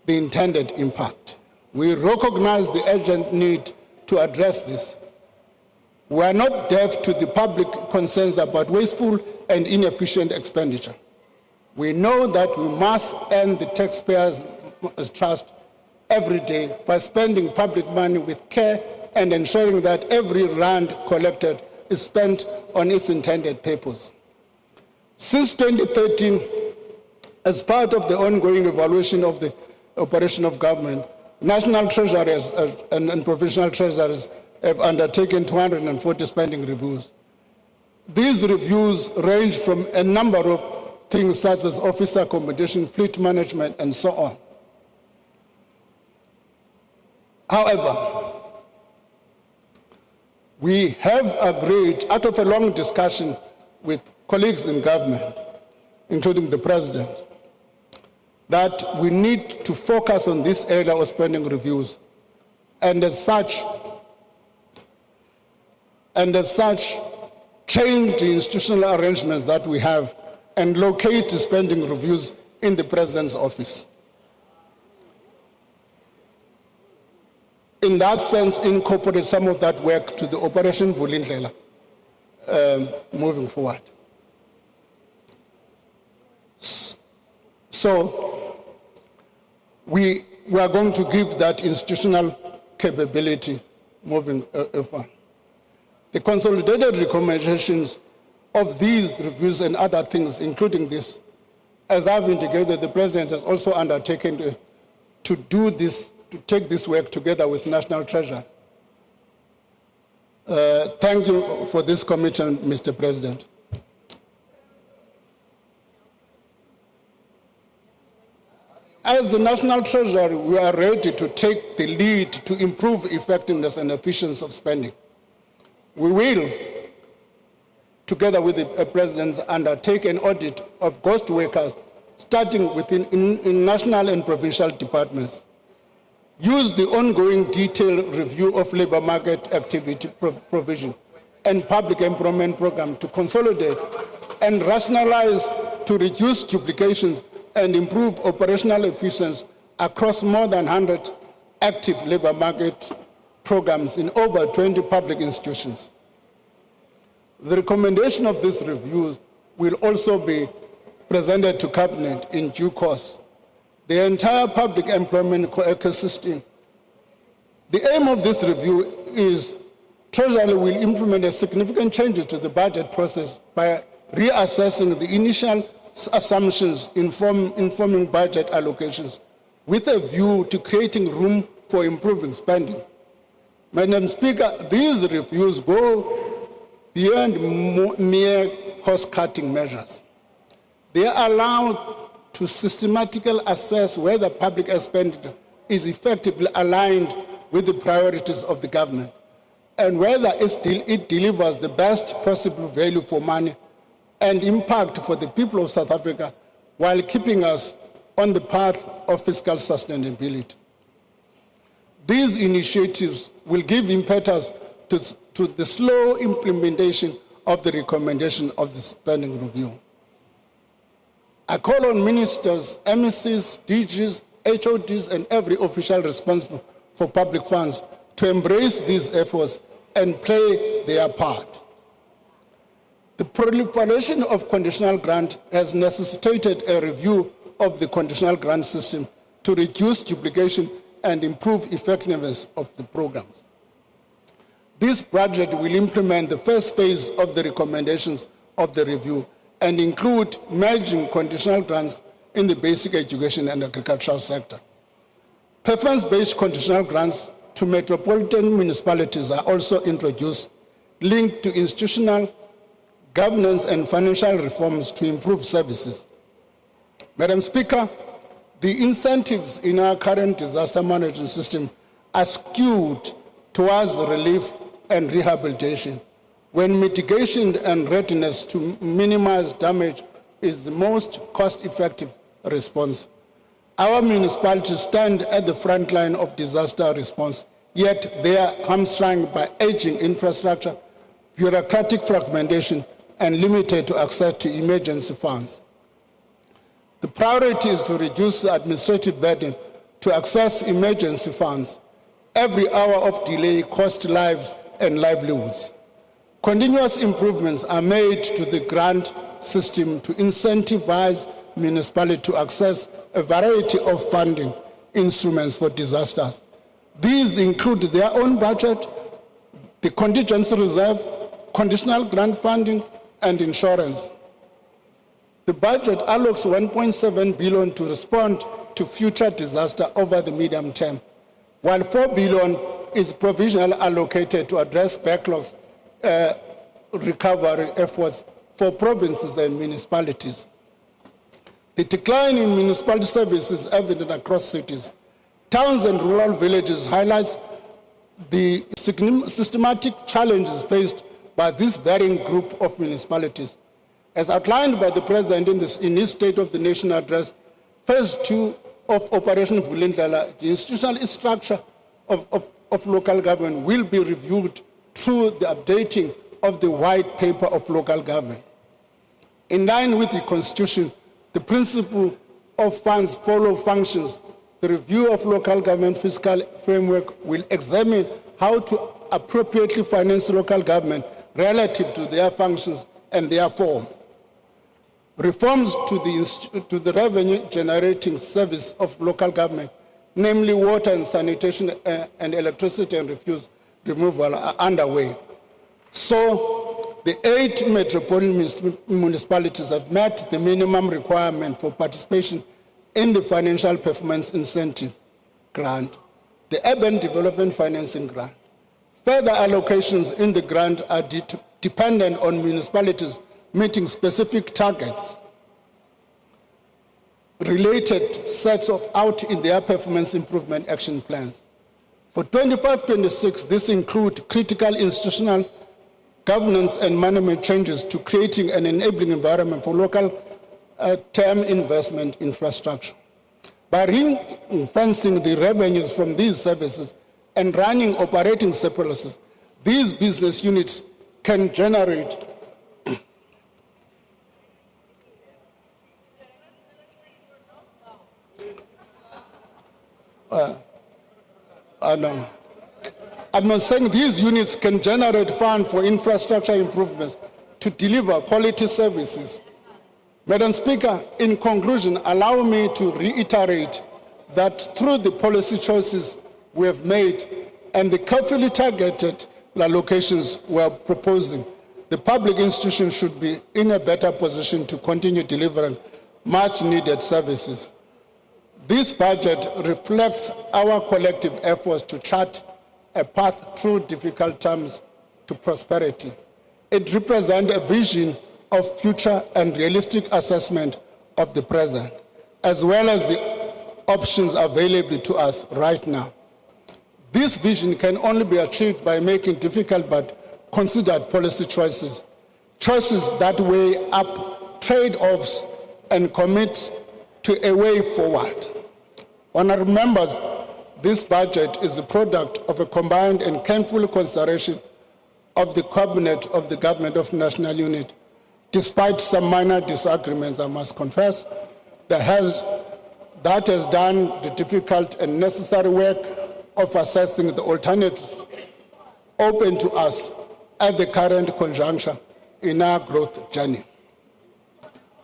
the intended impact. We recognize the urgent need to address this. We are not deaf to the public concerns about wasteful and inefficient expenditure. We know that we must earn the taxpayers' trust every day by spending public money with care and ensuring that every rand collected is spent on its intended purpose. Since 2013, as part of the ongoing evaluation of the operation of government, national treasuries and provincial treasuries have undertaken 240 spending reviews. These reviews range from a number of things such as officer accommodation, fleet management, and so on. However, we have agreed, out of a long discussion with colleagues in government, including the president, that we need to focus on this area of spending reviews, and as such, change the institutional arrangements that we have and locate the spending reviews in the president's office. In that sense, incorporate some of that work to the Operation Vulindlela moving forward. So we are going to give that institutional capability moving forward. The consolidated recommendations of these reviews and other things, including this, as I've indicated, the President has also undertaken to do this, to take this work together with National Treasury. Thank you for this commitment, Mr. President. As the National Treasury, we are ready to take the lead to improve effectiveness and efficiency of spending. We will, together with the President, undertake an audit of ghost workers, starting within in national and provincial departments. Use the ongoing detailed review of labor market activity provision and public employment program to consolidate and rationalize to reduce duplications and improve operational efficiency across more than 100 active labor market programs in over 20 public institutions. The recommendation of this review will also be presented to Cabinet in due course. The entire public employment ecosystem. The aim of this review is Treasury will implement a significant changes to the budget process by reassessing the initial assumptions informing budget allocations with a view to creating room for improving spending. Madam Speaker, these reviews go beyond mere cost-cutting measures. They are allowed to systematically assess whether public expenditure is effectively aligned with the priorities of the government and whether it delivers the best possible value for money and impact for the people of South Africa while keeping us on the path of fiscal sustainability. These initiatives will give impetus to the slow implementation of the recommendation of the spending review. I call on ministers, MECs, DGs, HODs, and every official responsible for public funds to embrace these efforts and play their part. The proliferation of conditional grant has necessitated a review of the conditional grant system to reduce duplication and improve effectiveness of the programs. This budget will implement the first phase of the recommendations of the review and include merging conditional grants in the basic education and agricultural sector. Preference-based conditional grants to metropolitan municipalities are also introduced, linked to institutional governance and financial reforms to improve services. Madam Speaker, the incentives in our current disaster management system are skewed towards relief and rehabilitation, when mitigation and readiness to minimize damage is the most cost-effective response. Our municipalities stand at the front line of disaster response, yet they are hamstrung by aging infrastructure, bureaucratic fragmentation, and limited access to emergency funds. The priority is to reduce the administrative burden to access emergency funds. Every hour of delay costs lives and livelihoods. Continuous improvements are made to the grant system to incentivize municipalities to access a variety of funding instruments for disasters. These include their own budget, the contingency reserve, conditional grant funding, and insurance. The budget allocates 1.7 billion to respond to future disaster over the medium term, while 4 billion is provisionally allocated to address backlogs recovery efforts for provinces and municipalities. The decline in municipal services is evident across cities. Towns and rural villages highlights the systematic challenges faced by this varying group of municipalities. As outlined by the President in his State of the Nation address, phase 2 of Operation Vulindlela, the institutional structure of local government will be reviewed through the updating of the white paper of local government. In line with the Constitution, the principle of funds follow functions. The review of local government fiscal framework will examine how to appropriately finance local government relative to their functions and their form. Reforms to the revenue-generating service of local government, namely water and sanitation and electricity and refuse removal, are underway. So, the 8 metropolitan municipalities have met the minimum requirement for participation in the Financial Performance Incentive Grant, the Urban Development Financing Grant. Further allocations in the grant are dependent on municipalities meeting specific targets related sets out in their performance improvement action plans. For 25-26, this includes critical institutional governance and management changes to creating an enabling environment for local term investment infrastructure. By ring-fencing the revenues from these services and running operating surpluses, these business units can generate I'm not saying these units can generate funds for infrastructure improvements to deliver quality services. Madam Speaker, in conclusion, allow me to reiterate that through the policy choices we have made and the carefully targeted allocations we are proposing, the public institutions should be in a better position to continue delivering much needed services. This budget reflects our collective efforts to chart a path through difficult times to prosperity. It represents a vision of future and realistic assessment of the present, as well as the options available to us right now. This vision can only be achieved by making difficult but considered policy choices, choices that weigh up trade-offs and commit to a way forward. Honourable members, this budget is a product of a combined and careful consideration of the Cabinet of the Government of National Unity. Despite some minor disagreements, I must confess, that has done the difficult and necessary work of assessing the alternatives open to us at the current conjuncture in our growth journey.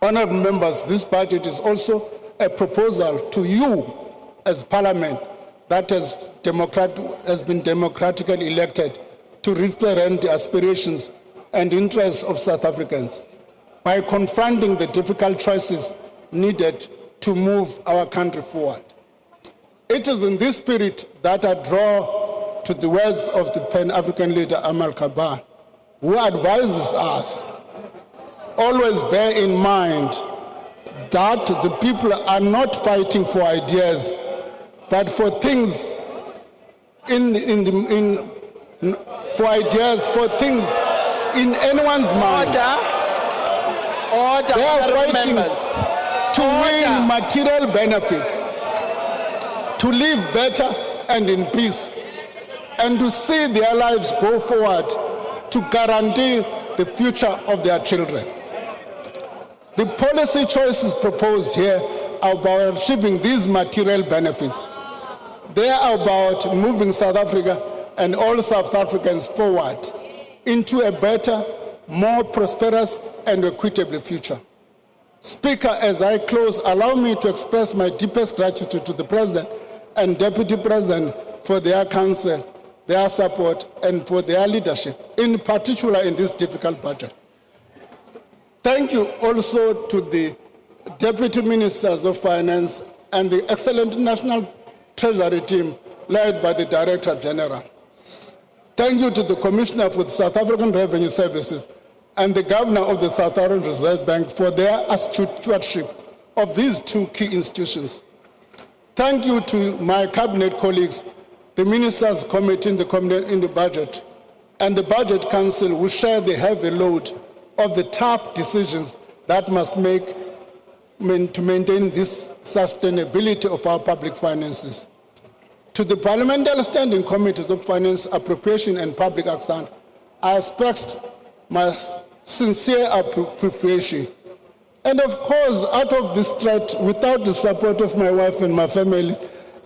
Honourable members, this budget is also a proposal to you as Parliament that has been democratically elected to represent the aspirations and interests of South Africans by confronting the difficult choices needed to move our country forward. It is in this spirit that I draw to the words of the Pan-African leader Amal Kabar, who advises us, always bear in mind that the people are not fighting for ideas, but for things for ideas, for things in anyone's mind. Order, They are honorable fighting members. to win material benefits, to live better and in peace, and to see their lives go forward to guarantee the future of their children. The policy choices proposed here are about achieving these material benefits. They are about moving South Africa and all South Africans forward into a better, more prosperous and equitable future. Speaker, as I close, allow me to express my deepest gratitude to the President and Deputy President for their counsel, their support, and for their leadership, in particular in this difficult budget. Thank you also to the Deputy Ministers of Finance and the excellent National Treasury team led by the Director General. Thank you to the Commissioner for the South African Revenue Services and the Governor of the South African Reserve Bank for their astute stewardship of these two key institutions. Thank you to my Cabinet colleagues, the Ministers' Committee in the Budget, and the Budget Council, who share the heavy load of the tough decisions that must make to maintain this sustainability of our public finances. To the Parliamentary Standing Committees of Finance, Appropriation and Public Account, I express my sincere appreciation. And of course, out of this threat, without the support of my wife and my family,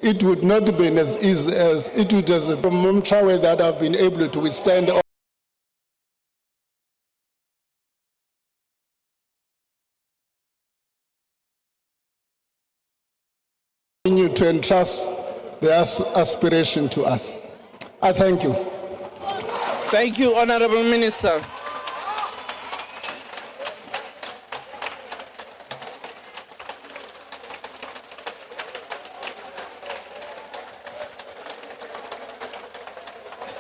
it would not have been as easy as it would have been from Momchawe that I've been able to withstand. Continue to entrust their aspiration to us. I thank you. Thank you, Honorable Minister.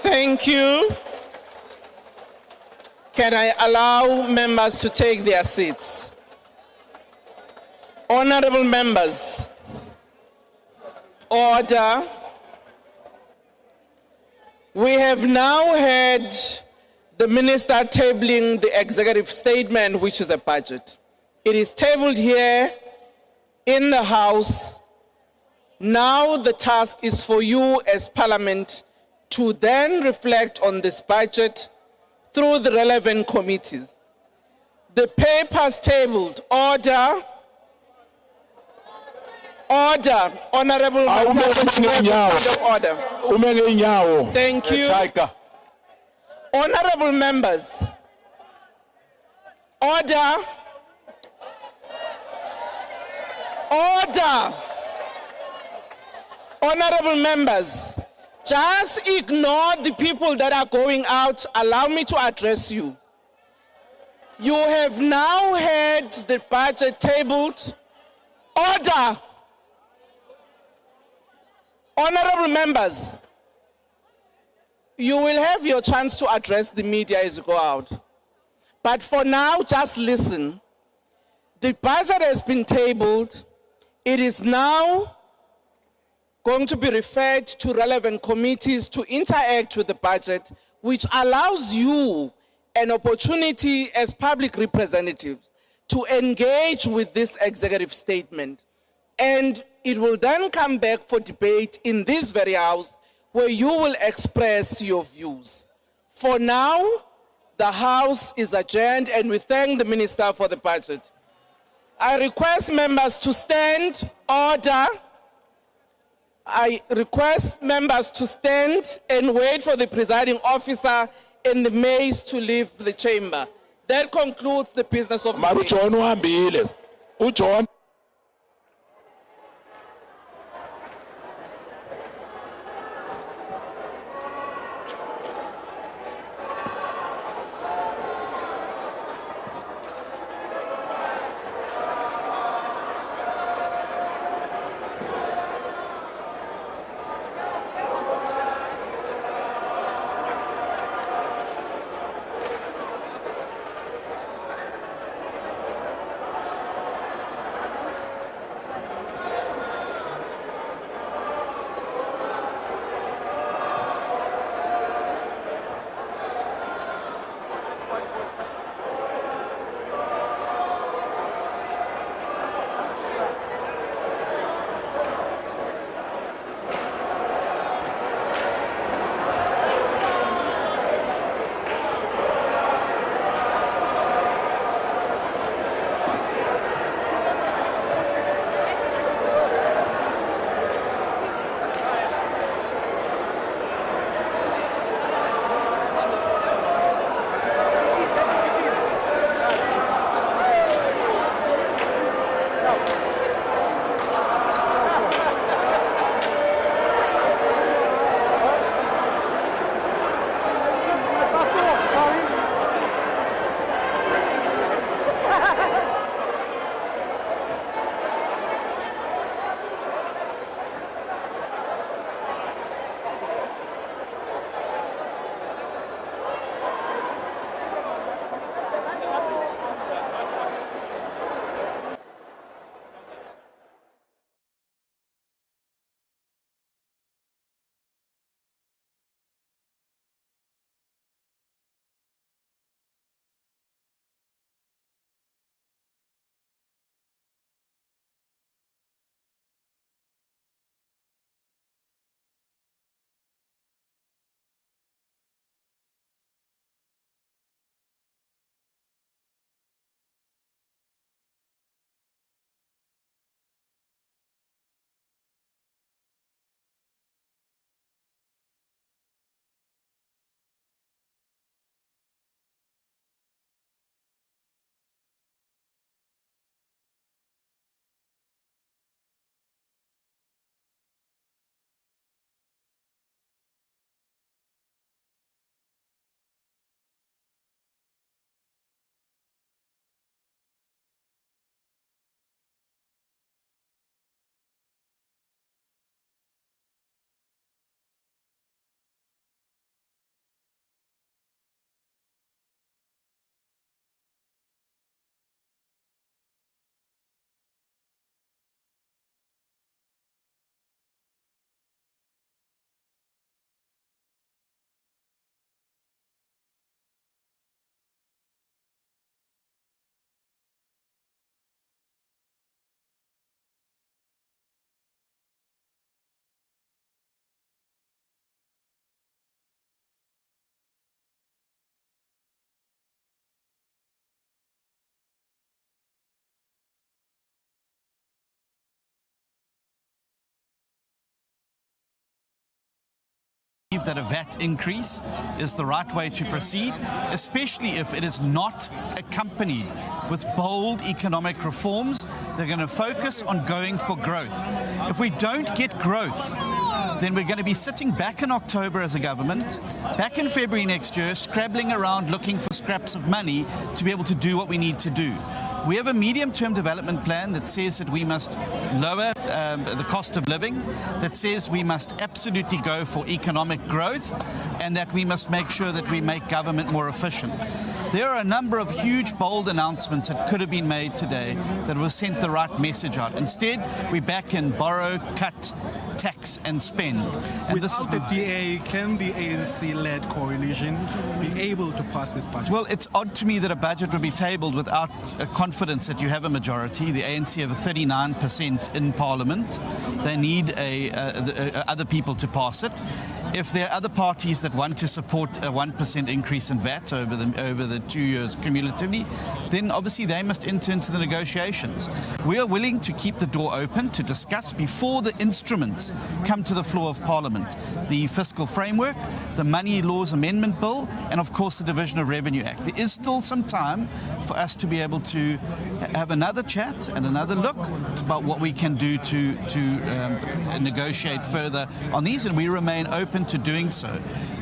Thank you. Can I allow members to take their seats? Honorable members, order. We have now heard the minister tabling the executive statement, which is a budget. It is tabled here in the House. Now the task is for you as Parliament to then reflect on this budget through the relevant committees. The papers tabled, order. Order, Honorable order. Thank you. Honorable members, order. Order. Honorable members, just ignore the people that are going out. Allow me to address you. You have now heard the budget tabled. Order. Honorable members, you will have your chance to address the media as you go out. But for now, just listen. The budget has been tabled. It is now going to be referred to relevant committees to interact with the budget, which allows you an opportunity as public representatives to engage with this executive statement. And it will then come back for debate in this very House, where you will express your views. For now, the House is adjourned, and we thank the Minister for the budget. I request members to stand. Order. I request members to stand and wait for the presiding officer and the maids to leave the chamber. That concludes the business of the meeting. that a VAT increase is the right way to proceed, especially if it is not accompanied with bold economic reforms. They're going to focus on going for growth. If we don't get growth, then we're going to be sitting back in October as a government, back in February next year, scrabbling around looking for scraps of money to be able to do what we need to do. We have a medium-term development plan that says that we must lower the cost of living, that says we must absolutely go for economic growth, and that we must make sure that we make government more efficient. There are a number of huge, bold announcements that could have been made today that will send the right message out. Instead, we back in borrow, cut, tax and spend. And without the DA, can the ANC-led coalition be able to pass this budget? Well, it's odd to me that a budget would be tabled without confidence that you have a majority. The ANC have a 39% in Parliament. They need other people to pass it. If there are other parties that want to support a 1% increase in VAT over the 2 years cumulatively, then obviously they must enter into the negotiations. We are willing to keep the door open to discuss before the instruments come to the floor of Parliament. The fiscal framework, the Money Laws Amendment Bill, and of course the Division of Revenue Act. There is still some time for us to be able to have another chat and another look about what we can do to negotiate further on these, and we remain open to doing so.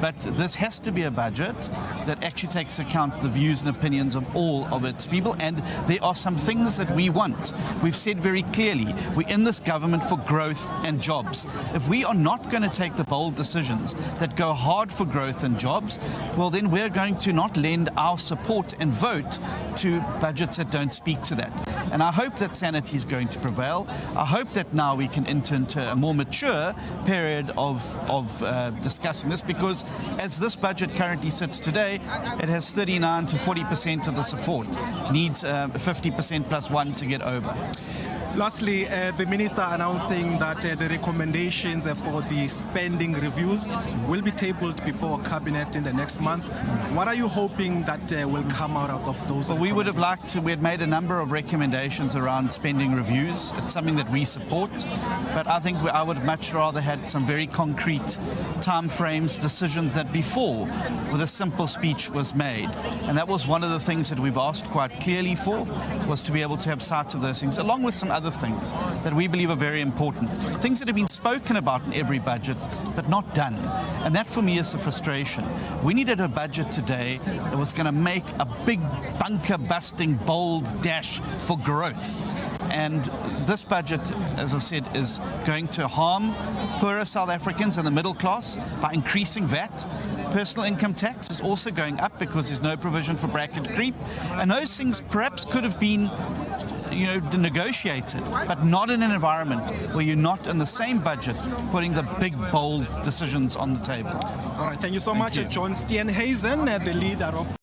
But this has to be a budget that actually takes account the views and opinions of all of its people, and there are some things that we want. We've said very clearly, we're in this government for growth and jobs. If we are not going to take the bold decisions that go hard for growth and jobs, well then we're going to not lend our support and vote to budgets that don't speak to that. And I hope that sanity is going to prevail. I hope that now we can enter into a more mature period of discussing this, because as this budget currently sits today, it has 39 to 40% of the support. Needs 50% plus one to get over. Lastly, the minister announcing that the recommendations for the spending reviews will be tabled before cabinet in the next month. What are you hoping that will come out of those? Well, we would have liked to, we had made a number of recommendations around spending reviews. It's something that we support, but I think I would have much rather had some very concrete timeframes, decisions that before with a simple speech was made. And that was one of the things that we've asked quite clearly for, was to be able to have sight of those things, along with some other things that we believe are very important. Things that have been spoken about in every budget, but not done. And that for me is the frustration. We needed a budget today that was going to make a big bunker-busting, bold dash for growth. And this budget, as I've said, is going to harm poorer South Africans and the middle class by increasing VAT. Personal income tax is also going up because there's no provision for bracket creep. And those things perhaps could have been negotiated, but not in an environment where you're not in the same budget putting the big, bold decisions on the table. All right, thank you so much, John Steenhuisen, the leader of